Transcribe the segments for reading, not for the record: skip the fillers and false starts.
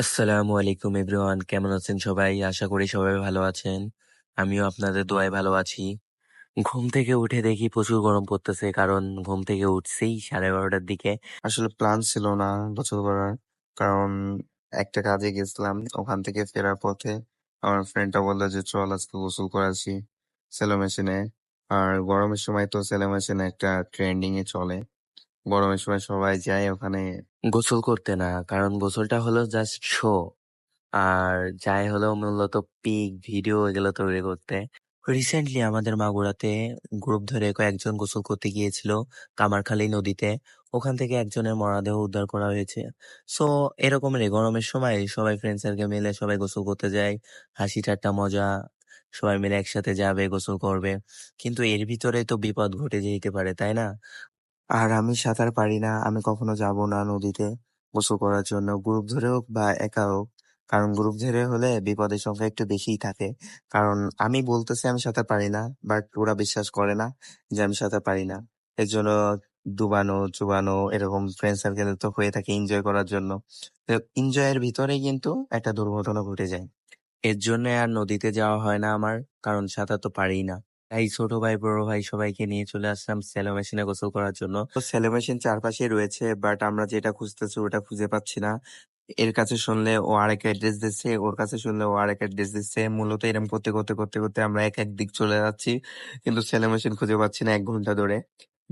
আসসালামু আলাইকুম এভরিওয়ান, কেমন আছেন সবাই? আশা করি সবাই ভালো আছেন। আমিও আপনাদের দোয়ায় ভালো আছি। ঘুম থেকে উঠে দেখি প্রচুর গরম পড়তেছে, কারণ ঘুম থেকে উঠছেই 12:30টার দিকে। আসলে প্ল্যান ছিল না গোসল করার। কারণ একটা কাজে গেছিলাম। ওখান থেকে ফেরার পথে আমার ফ্রেন্ডটা বলল যে, "চল আজকে গোসল করে আসি স্যালো মেশিনে।" আর গরমের সময় তো স্যালো মেশিন একটা ট্রেন্ডিং এ চলে। গরমের সময় সবাই যায় ওখানে। গোসল করতে না, কারণ গোসলটা হলো জাস্ট শো। আর যাই হলো মূলত পিক ভিডিও এগুলো তৈরি করতে। রিসেন্টলি আমাদের মাগুরাতে গ্রুপ ধরে কয়েকজন গোসল করতে গিয়েছিল কামারখালী নদীতে। ওখান থেকে একজনের মরদেহ উদ্ধার করা হয়েছে। সো এরকমেরই গরমের সময় সবাই ফ্রেন্ড সার্কেল মিলে সবাই গোসল করতে যায়। হাসি ঠাট্টা মজা, সবাই মিলে একসাথে যাবে, গোসল করবে। কিন্তু এর ভিতরে তো বিপদ ঘটে যেতে পারে, তাই না? আর আমি সাঁতার পারি না। আমি কখনো যাব না নদীতে গোসল করার জন্য। গ্রুপ ধরে হোক বা একা হোক। কারণ গ্রুপ ধরে হলে বিপদের সংখ্যা একটু বেশিই থাকে। কারণ আমি বলতেছি আমি সাঁতার পারি না, বাট ওরা বিশ্বাস করে না যে আমি সাঁতার পারি না। এর জন্য ডুবানো, চুবানো এরকম ফ্রেন্ড সার্কেলে তো হয়ে থাকে এনজয় করার জন্য। তো এনজয়ের ভিতরেই কিন্তু একটা দুর্ঘটনা ঘটে যায়। এর জন্য আর নদীতে যাওয়া হয় না আমার, কারণ সাঁতার তো পারিই না। তাই ছোট ভাই বড় ভাই সবাইকে নিয়ে চলে আসলাম স্যালো মেশিনে গোসল করার জন্য। তো সেলিব্রেশন চারপাশেই রয়েছে, বাট আমরা যেটা খুঁজতেছি ওটা খুঁজে পাচ্ছি না। এর কাছে শুনলে ও আরেক অ্যাড্রেস দিচ্ছে, ওর কাছে শুনলে ও আরেক অ্যাড্রেস দিচ্ছে। মূলত এরকম করতে করতে করতে করতে আমরা এক এক দিক চলে যাচ্ছি, কিন্তু সেলিব্রেশন খুঁজে পাচ্ছি না 1 ঘন্টা ধরে।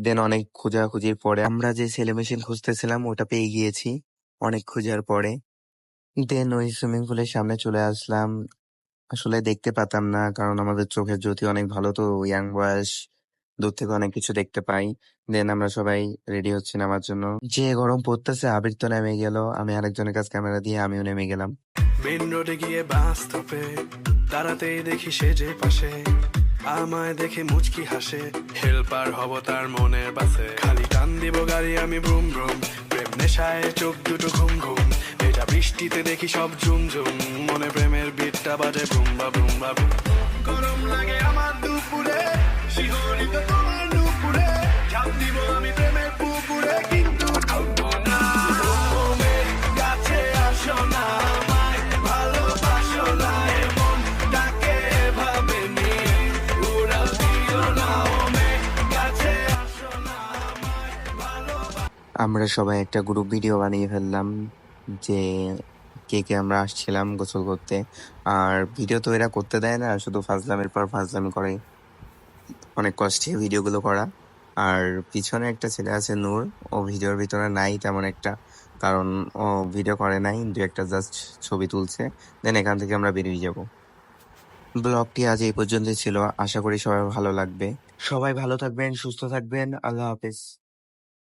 দেন অনেক খোঁজাখুঁজির পরে আমরা যে সেলিব্রেশন খুঁজতেছিলাম ওটা পেয়ে গিয়েছি অনেক খোঁজার পরে। দেন ওই সুইমিং পুলের সামনে চলে আসলাম। আসলে দেখতে পাতাম না, কারণ আমাদের চোখের জ্যোতি অনেক ভালো, তো ইয়াং বয়স, দূর থেকে অনেক কিছু দেখতে পাই। দেন আমরা সবাই রেডি হচ্ছি নামার জন্য। যে গরম পড়তেছে, আবির তো নেমে গেল, আমি আরেকজনের কাছে ক্যামেরা দিয়ে আমিও নেমে গেলাম। মেন রোডে গিয়ে বাস স্টপে দাঁড়াতেই দেখি সে যে পাশে আমায় দেখে মুচকি হাসে। হেল্পার হব তার মনের বাসে, খালি টান দিব গাড়ি আমি ব্রুম ব্রুম। প্রেম নেশায় চোখ দুটো ঘুম ঘুম, ভেজা বৃষ্টিতে দেখি সব ঝুম ঝুম। মনে প্রেমের বিটটা বাজে বুম্বা বুম্বা বুম। গরম লাগে আমার দুপুরে, শিহরিত তোমার নুপুরে, ঝাঁপ দিব আমি প্রেমের পুকুরে, কিন্তু ডুববো না। তুমি কাছে আসো না, আমায় ভালোবাসো না, এমন ডাকে এভাবে নিয়ে উড়াল দিও না। ওমে কাছে আসো না, আমায় ভালোবাসো। আমরা সবাই একটা গ্রুপ ভিডিও বানিয়ে ফেললাম যে কে কে আমরা আসছিলাম গোসল করতে। আর ভিডিও তো এরা করতে দেয় না, শুধু ফাজলামের পর ফাজলামি করে। অনেক কষ্টে ভিডিওগুলো করা। আর পিছনে একটা ছেলে আছে নূর, ও ভিডিওর ভিতরে নাই তেমন একটা, কারণ ও ভিডিও করে নাই, দু একটা জাস্ট ছবি তুলছে। দেন এখান থেকে আমরা বেরিয়ে যাব। ব্লগটি আজ এই পর্যন্তই ছিল, আশা করি সবাই ভালো লাগবে। সবাই ভালো থাকবেন, সুস্থ থাকবেন, আল্লাহ হাফেজ।